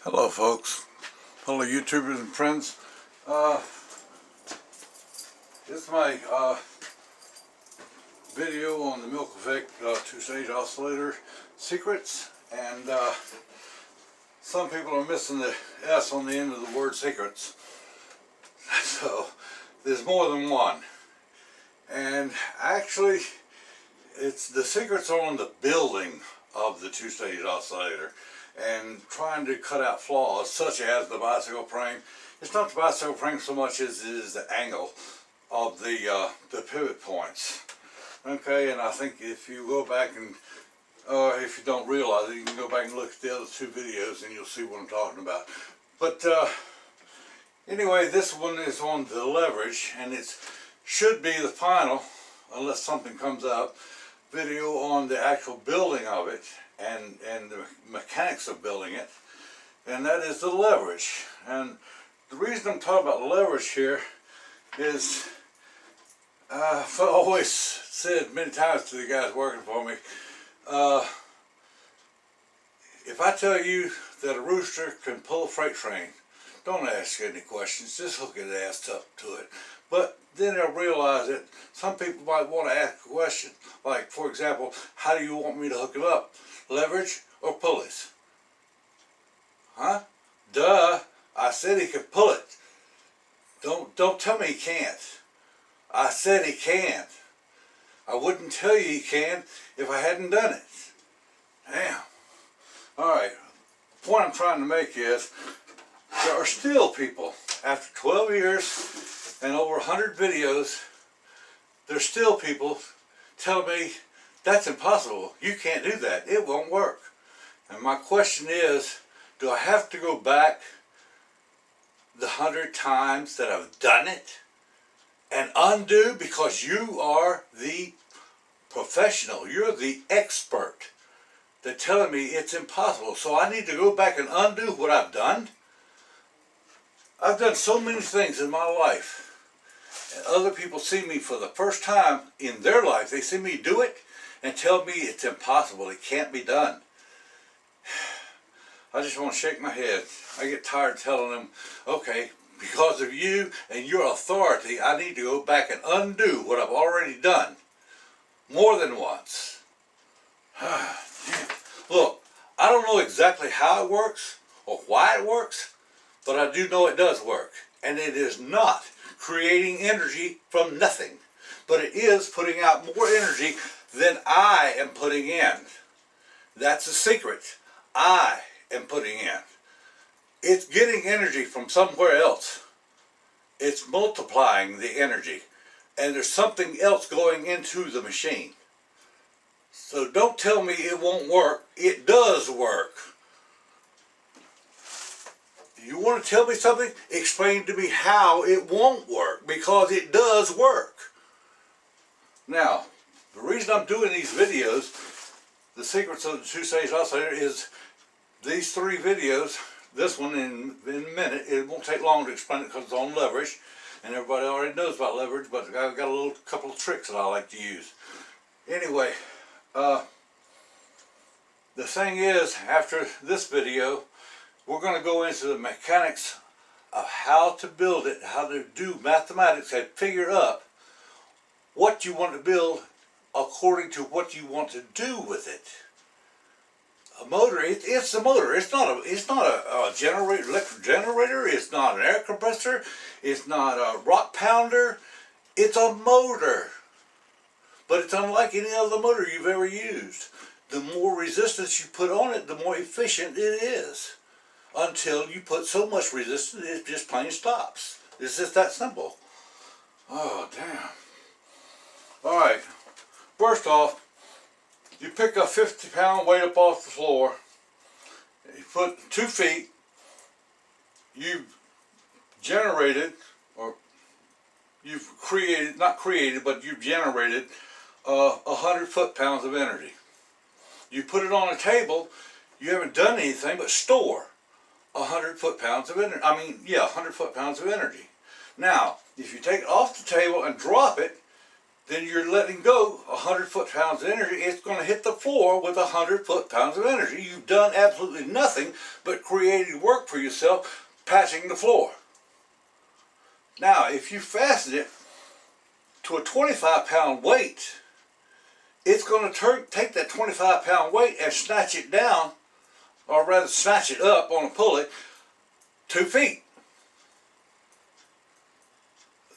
Hello folks, fellow YouTubers and friends. This is my video on the Milk Effect two-stage oscillator secrets, and some people are missing the S on the end of the word secrets. So there's more than one, and actually it's the secrets are on the building of the two-stage oscillator and trying to cut out flaws such as the bicycle frame. It's not the bicycle frame so much as it is the angle of the pivot points. Okay, and I think if you go back and if you don't realize it, you can go back and look at the other two videos and you'll see what I'm talking about. But anyway, this one is on the leverage, and it should be the final, unless something comes up, video on the actual building of it and the mechanics of building it, and that is the leverage. And the reason I'm talking about leverage here is I've always said many times to the guys working for me, if I tell you that a rooster can pull a freight train, don't ask any questions, just hook his ass up to it. But then they'll realize that some people might want to ask a question, like, for example, how do you want me to hook it up? Leverage or pulleys? Huh? Duh, I said he could pull it. Don't tell me he can't. I said he can. I wouldn't tell you he can if I hadn't done it. Damn. Alright, the point I'm trying to make is there are still people, after 12 years and over 100 videos, there's still people telling me, that's impossible, you can't do that, it won't work. And my question is, do I have to go back the 100 times that I've done it and undo, because you are the professional, you're the expert, they're telling me it's impossible, so I need to go back and undo what I've done? I've done so many things in my life, and other people see me for the first time in their life. They see me do it and tell me it's impossible, it can't be done. I just want to shake my head. I get tired telling them, okay, because of you and your authority, I need to go back and undo what I've already done more than once. Look, I don't know exactly how it works or why it works, but I do know it does work, and it is not creating energy from nothing, but it is putting out more energy than I am putting in. That's the secret. I am putting in. It's getting energy from somewhere else. It's multiplying the energy, and there's something else going into the machine. So don't tell me it won't work. It does work. You want to tell me something? Explain to me how it won't work, because it does work. Now, the reason I'm doing these videos, the secrets of the two-stage oscillator, is these three videos. This one in a minute, it won't take long to explain it because it's on leverage, and everybody already knows about leverage, but I've got a couple of tricks that I like to use. Anyway, the thing is, after this video, we're going to go into the mechanics of how to build it, how to do mathematics and figure up what you want to build according to what you want to do with it. A motor, it's a motor. It's not a generator, electric generator. It's not an air compressor. It's not a rock pounder. It's a motor. But it's unlike any other motor you've ever used. The more resistance you put on it, the more efficient it is. Until you put so much resistance, it just plain stops. It's just that simple. Oh, damn. Alright, first off, you pick a 50-pound weight up off the floor, you put 2 feet, you've generated, or you've created, not created, but you've generated 100 foot-pounds of energy. You put it on a table, you haven't done anything but store 100 foot-pounds of energy. 100 foot-pounds of energy. Now, if you take it off the table and drop it, then you're letting go 100 foot-pounds of energy. It's going to hit the floor with 100 foot-pounds of energy. You've done absolutely nothing but created work for yourself, patching the floor. Now, if you fasten it to a 25-pound weight, it's going to take that 25-pound weight and snatch it down, or rather snatch it up on a pulley, 2 feet.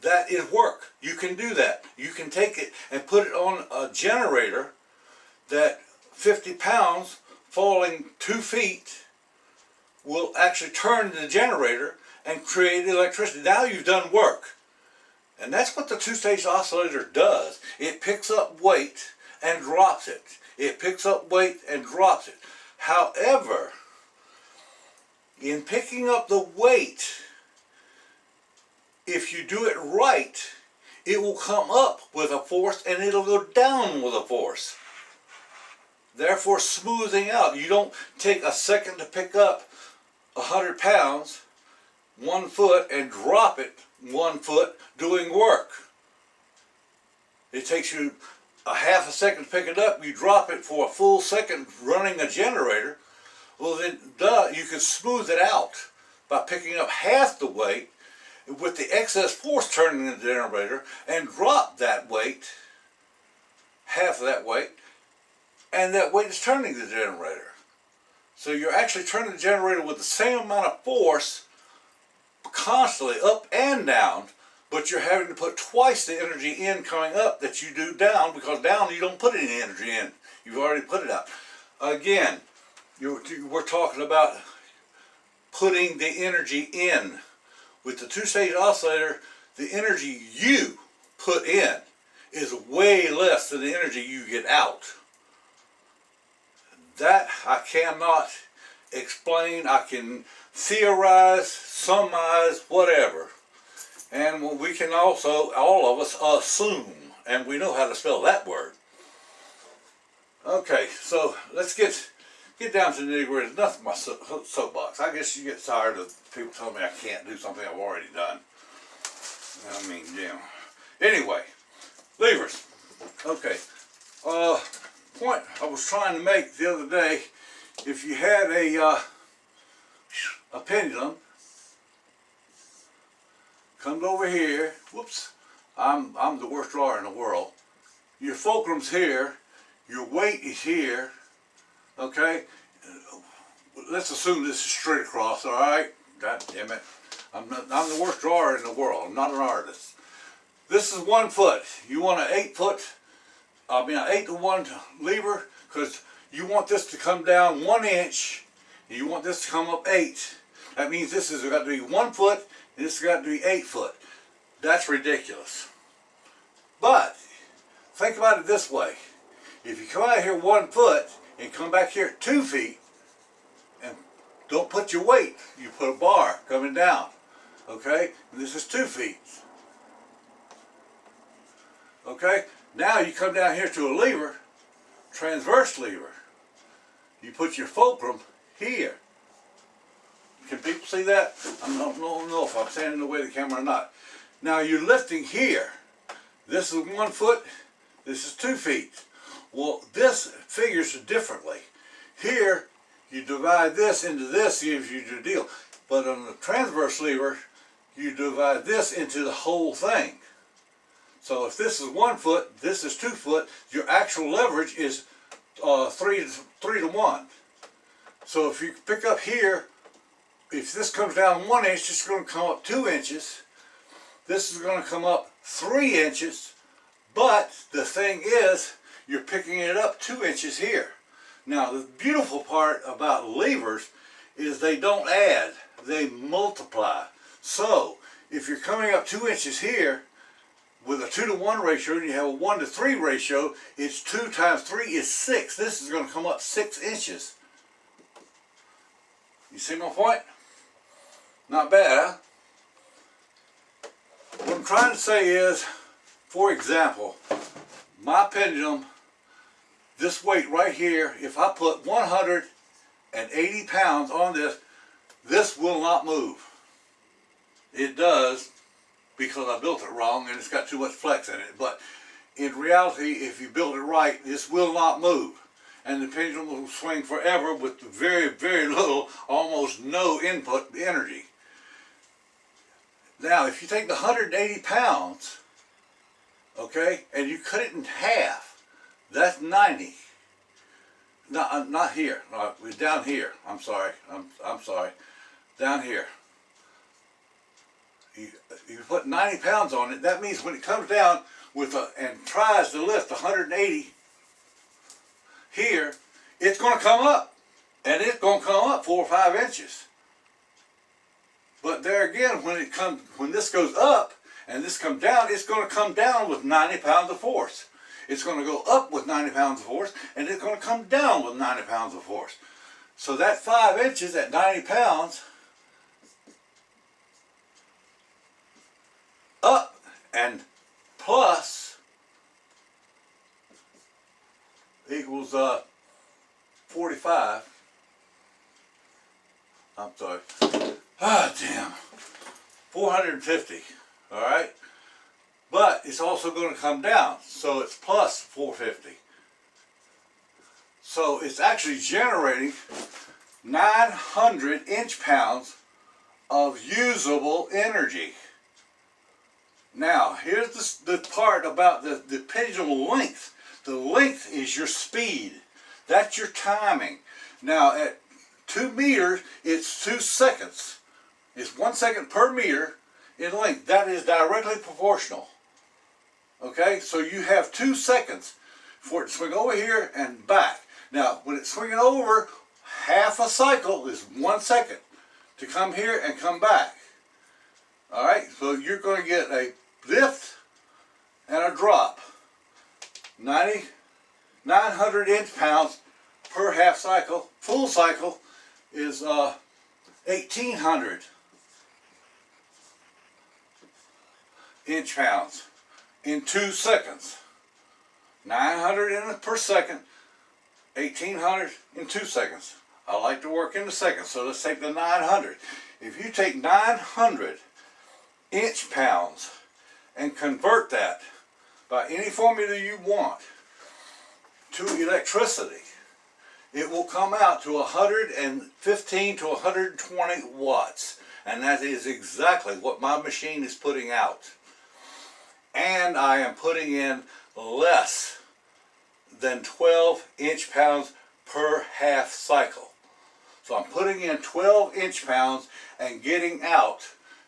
That is work. You can do that. You can take it and put it on a generator that 50 pounds falling 2 feet will actually turn the generator and create electricity. Now you've done work. And that's what the two-stage oscillator does. It picks up weight and drops it. It picks up weight and drops it. However, in picking up the weight, if you do it right, it will come up with a force and it'll go down with a force. Therefore, smoothing out. You don't take a second to pick up 100 pounds, 1 foot, and drop it 1 foot doing work. It takes you a half a second to pick it up. You drop it for a full second running a generator. Well, then, you can smooth it out by picking up half the weight with the excess force turning the generator, and drop that weight, half of that weight, and that weight is turning the generator. So you're actually turning the generator with the same amount of force constantly up and down, but you're having to put twice the energy in coming up that you do down, because down you don't put any energy in. You've already put it out. Again, we're talking about putting the energy in. With the two-stage oscillator, the energy you put in is way less than the energy you get out. That I cannot explain. I can theorize, surmise, whatever. And we can also, all of us, assume. And we know how to spell that word. Okay, so let's get down to the nitty-gritty. It's nothing my soapbox. I guess you get tired of people telling me I can't do something I've already done. I mean, yeah. Anyway, levers. Okay. Point I was trying to make the other day, if you had a pendulum, comes over here. Whoops. I'm the worst drawer in the world. Your fulcrum's here. Your weight is here. Okay, let's assume this is straight across. All right, God damn it, I'm the worst drawer in the world. I'm not an artist. This is 1 foot. You want an 8 to 1 lever, because you want this to come down 1 inch, and you want this to come up 8. That means this has got to be 1 foot, and this has got to be 8 foot. That's ridiculous. But think about it this way: if you come out here 1 foot and come back here 2 feet, and don't put your weight, you put a bar coming down, okay? And this is 2 feet. Okay, now you come down here to a lever, transverse lever. You put your fulcrum here. Can people see that? I don't know if I'm standing in the way of the camera or not. Now you're lifting here. This is 1 foot, this is 2 feet. Well, this figures differently. Here, you divide this into this, gives you your deal. But on the transverse lever, you divide this into the whole thing. So if this is 1 foot, this is 2 foot, your actual leverage is 3 to 1. So if you pick up here, if this comes down 1 inch, it's going to come up 2 inches. This is going to come up 3 inches. But the thing is, you're picking it up 2 inches here. Now, the beautiful part about levers is they don't add, they multiply. So, if you're coming up 2 inches here with a 2 to 1 ratio and you have a 1 to 3 ratio, it's 2 times 3 is 6. This is going to come up 6 inches. You see my point? Not bad, huh? What I'm trying to say is, for example, my pendulum, this weight right here, if I put 180 pounds on this, this will not move. It does, because I built it wrong and it's got too much flex in it. But in reality, if you build it right, this will not move. And the pendulum will swing forever with very, very little, almost no input energy. Now, if you take the 180 pounds, okay, and you cut it in half, that's 90. No, not here. We're down here. I'm sorry. I'm sorry. Down here. You put 90 pounds on it. That means when it comes down and tries to lift 180 here, it's going to come up, and it's going to come up 4 or 5 inches. But there again, when this goes up and this comes down, it's going to come down with 90 pounds of force. It's going to go up with 90 pounds of force, and it's going to come down with 90 pounds of force. So that 5 inches at 90 pounds up and plus equals 45. I'm sorry. Ah, damn. 450. All right. But it's also going to come down, so it's plus 450. So it's actually generating 900 inch-pounds of usable energy. Now, here's the part about the pendulum length. The length is your speed. That's your timing. Now, at 2 meters, it's 2 seconds. It's 1 second per meter in length. That is directly proportional. Okay, so you have 2 seconds for it to swing over here and back. Now, when it's swinging over, half a cycle is 1 second to come here and come back. All right, so you're going to get a lift and a drop. 900 inch-pounds per half cycle. Full cycle is 1,800 inch-pounds in 2 seconds. 900 per second, 1,800 in 2 seconds. I like to work in the seconds, so let's take the 900. If you take 900 inch-pounds and convert that by any formula you want to electricity, it will come out to 115 to 120 watts. And that is exactly what my machine is putting out. And I am putting in less than 12 inch-pounds per half cycle. So I'm putting in 12 inch-pounds and getting out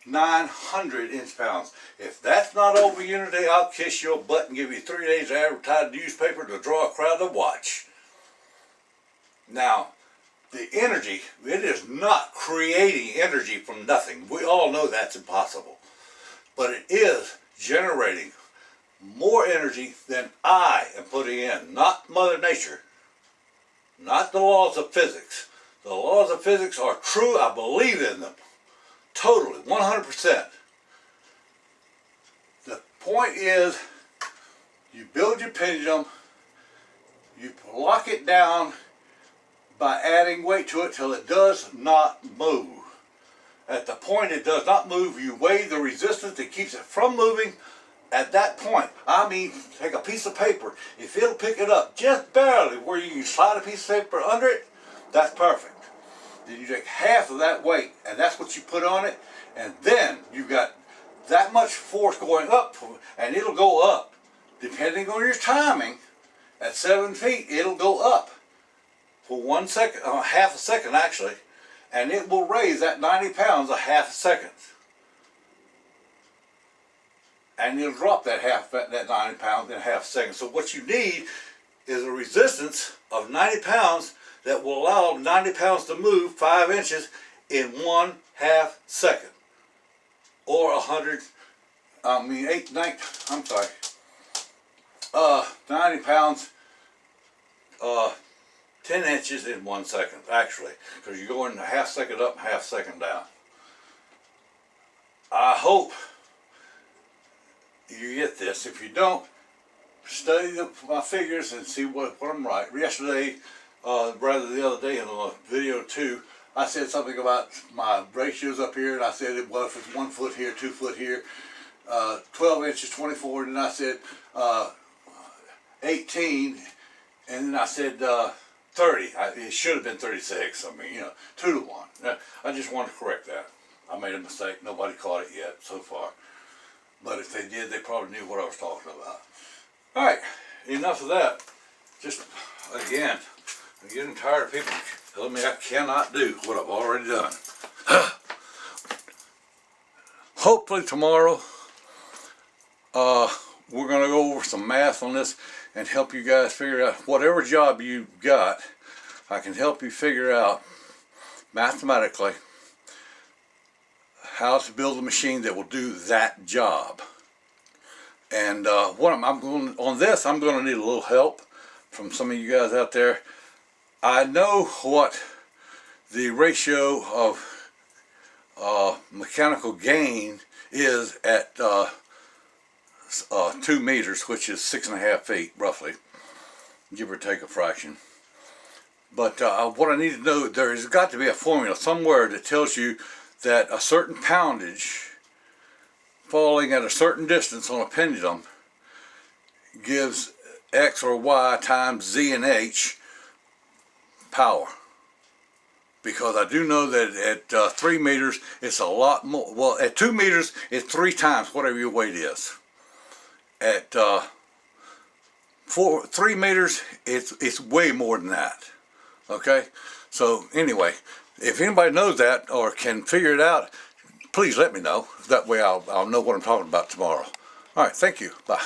900 inch-pounds. If that's not over Unity, I'll kiss your butt and give you 3 days to advertise in the newspaper to draw a crowd to watch. Now, the energy, it is not creating energy from nothing. We all know that's impossible. But it is generating more energy than I am putting in, not Mother Nature, not the laws of physics. The laws of physics are true. I believe in them. Totally, 100%. The point is, you build your pendulum, you lock it down by adding weight to it till it does not move. At the point it does not move, you weigh the resistance that keeps it from moving. At that point, I mean, take a piece of paper. If it'll pick it up just barely where you can slide a piece of paper under it, that's perfect. Then you take half of that weight, and that's what you put on it, and then you've got that much force going up, and it'll go up. Depending on your timing, at 7 feet, it'll go up for 1 second, half a second actually, and it will raise that 90 pounds a half a second. And it'll drop that 90 pounds in a half a second. So what you need is a resistance of 90 pounds that will allow 90 pounds to move 5 inches in 1/2 second. Or 90 pounds, 10 inches in 1 second, actually. Because you're going a half second up, half second down. I hope you get this. If you don't, study my figures and see what I'm right. Yesterday, rather the other day in the video too, I said something about my ratios up here, and I said, well, if it's 1 foot here, 2 foot here, 12 inches, 24, and I said 18, and then I said 30. It should have been 36. I mean, 2 to 1. I just wanted to correct that. I made a mistake. Nobody caught it yet so far. But if they did, they probably knew what I was talking about. All right, enough of that. Just, again, I'm getting tired of people telling me I cannot do what I've already done. Hopefully tomorrow, we're going to go over some math on this and help you guys figure out whatever job you've got. I can help you figure out mathematically how to build a machine that will do that job. And what I'm going on this, I'm going to need a little help from some of you guys out there. I know what the ratio of mechanical gain is at 2 meters, which is 6.5 feet roughly, give or take a fraction. But what I need to know, there's got to be a formula somewhere that tells you that a certain poundage falling at a certain distance on a pendulum gives X or Y times Z and H power. Because I do know that at 3 meters it's a lot more. Well, at 2 meters it's 3 times whatever your weight is. At 3 meters it's way more than that. Okay, so anyway, if anybody knows that or can figure it out, please let me know. That way I'll know what I'm talking about tomorrow. All right, thank you. Bye.